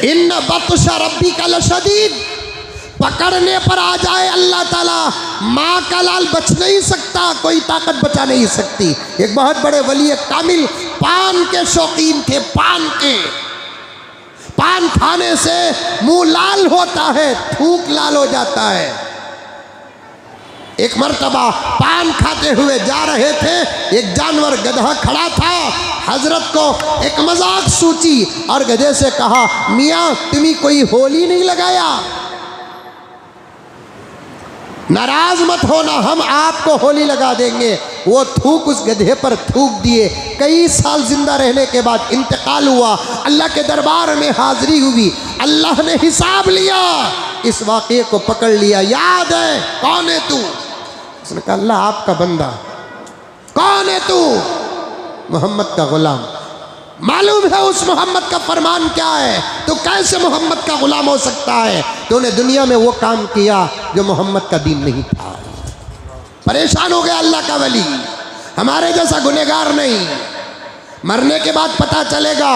इन्न बत्शा रब्बिका लशदीद, पकड़ने पर आ जाए अल्लाह ताला, माँ का लाल बच नहीं सकता, कोई ताकत बचा नहीं सकती। एक बहुत बड़े वली कामिल पान के शौकीन थे, पान खाने से मुंह लाल होता है, थूक लाल हो जाता है। एक मर्तबा पान खाते हुए जा रहे थे, एक जानवर गधा खड़ा था। हजरत को एक मजाक सूझी और गधे से कहा, मियाँ तुम्हें कोई होली नहीं लगाया? नाराज मत होना, हम आपको होली लगा देंगे। वो थूक उस गधे पर थूक दिए। कई साल जिंदा रहने के बाद इंतकाल हुआ, अल्लाह के दरबार में हाजिरी हुई, अल्लाह ने हिसाब लिया, इस वाक़े को पकड़ लिया। याद है कौन है तू? उसने कहा अल्लाह आपका बंदा। कौन है तू? मोहम्मद का गुलाम। मालूम है उस मोहम्मद का फरमान क्या है, तो कैसे मोहम्मद का गुलाम हो सकता है? तूने दुनिया में वो काम किया जो मोहम्मद का दीन नहीं था। परेशान हो गया अल्लाह का वली, हमारे जैसा गुनहगार नहीं। मरने के बाद पता चलेगा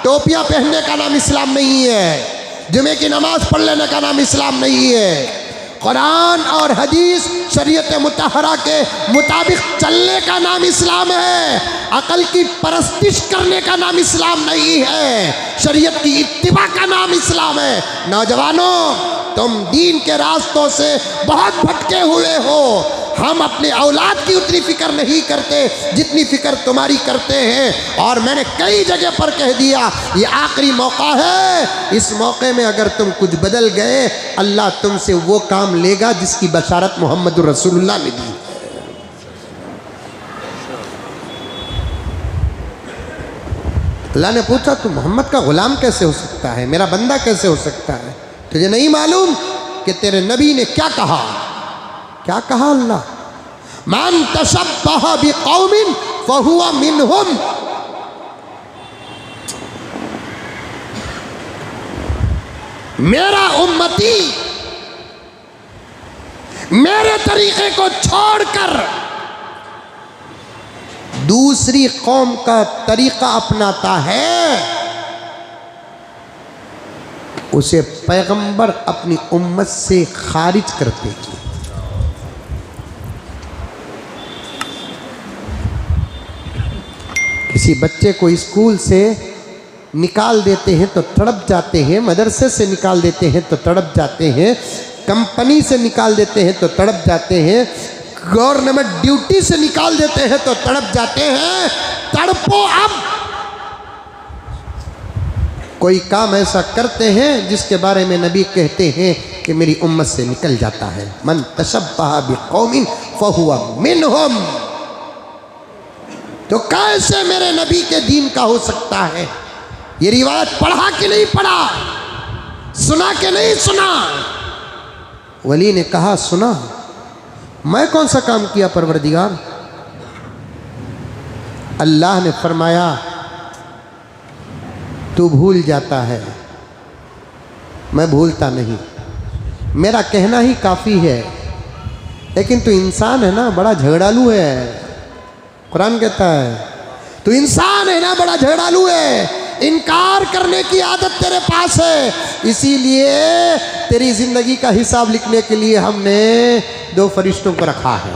टोपियां पहनने का नाम इस्लाम नहीं है, जुमे की नमाज पढ़ लेने का नाम इस्लाम नहीं है, कुरान और हदीस शरीयत मुतहरा के मुताबिक चलने का नाम इस्लाम है। अकल की परस्तिश करने का नाम इस्लाम नहीं है, शरीयत की इत्तिबा का नाम इस्लाम है। नौजवानों, तुम दीन के रास्तों से बहुत भटके हुए हो। हम अपने औलाद की उतनी फिक्र नहीं करते जितनी फिक्र तुम्हारी करते हैं। और मैंने कई जगह पर कह दिया, ये आखिरी मौका है, इस मौके में अगर तुम कुछ बदल गए, अल्लाह तुमसे वो काम लेगा जिसकी बशारत मोहम्मद रसूलुल्लाह ने दी। अल्लाह ने पूछा तू मोहम्मद का गुलाम कैसे हो सकता है, मेरा बंदा कैसे हो सकता है? तुझे नहीं मालूम कि तेरे नबी ने क्या कहा? क्या कहा अल्लाह? मन तशब्बह बिकौमिन फहुवा मिनहुम। मेरा उम्मती मेरे तरीके को छोड़कर दूसरी कौम का तरीका अपनाता है, उसे पैगंबर अपनी उम्मत से खारिज कर देगी। किसी बच्चे को स्कूल से निकाल देते हैं तो तड़प जाते हैं, मदरसे से निकाल देते हैं तो तड़प जाते हैं, कंपनी से निकाल देते हैं तो तड़प जाते हैं, गवर्नमेंट ड्यूटी से निकाल देते हैं तो तड़प जाते हैं। तड़पो अब। कोई काम ऐसा करते हैं जिसके बारे में नबी कहते हैं कि मेरी उम्मत से निकल जाता है। मन तशब्बह बिकौमिन फहुवा मिनहुम। तो कैसे मेरे नबी के दीन का हो सकता है? ये रिवायत पढ़ा कि नहीं पढ़ा, सुना कि नहीं सुना? वली ने कहा सुना। मैं कौन सा काम किया परवरदिगार? अल्लाह ने फरमाया तू भूल जाता है, मैं भूलता नहीं, मेरा कहना ही काफ़ी है। लेकिन तू इंसान है ना, बड़ा झगड़ालू है। कुरान कहता है तू इंसान है ना, बड़ा झगड़ालू है, इनकार करने की आदत तेरे पास है, इसीलिए तेरी जिंदगी का हिसाब लिखने के लिए हमने 2 फरिश्तों को रखा है।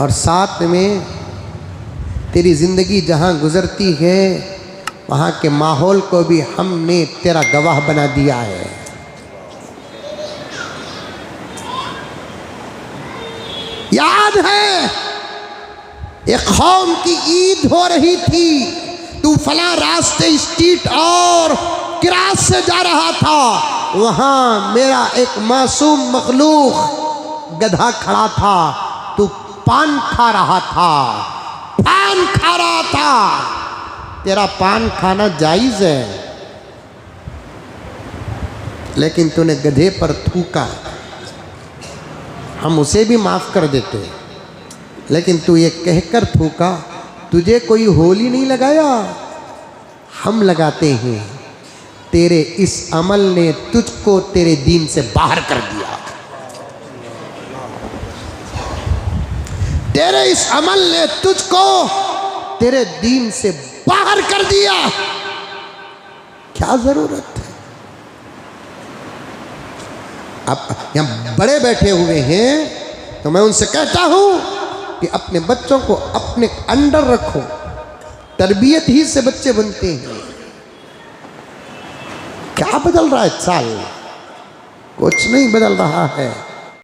और साथ में तेरी जिंदगी जहां गुजरती है वहां के माहौल को भी हमने तेरा गवाह बना दिया है। याद है एक कौम की ईद हो रही थी, तू फला रास्ते स्ट्रीट और क्रास से जा रहा था, वहां मेरा एक मासूम मखलूक गधा खड़ा था, तू पान खा रहा था, पान खा रहा था। तेरा पान खाना जायज है, लेकिन तूने गधे पर थूका, हम उसे भी माफ कर देते, लेकिन तू ये कहकर थूका तुझे कोई होली नहीं लगाया, हम लगाते हैं। तेरे इस अमल ने तुझको तेरे दीन से बाहर कर दिया, तेरे इस अमल ने तुझको तेरे दीन से बाहर कर दिया, क्या जरूरत है? अब यहां बड़े बैठे हुए हैं तो मैं उनसे कहता हूं कि अपने बच्चों को अपने अंडर रखो, तरबियत ही से बच्चे बनते हैं। क्या बदल रहा है साल? कुछ नहीं बदल रहा है।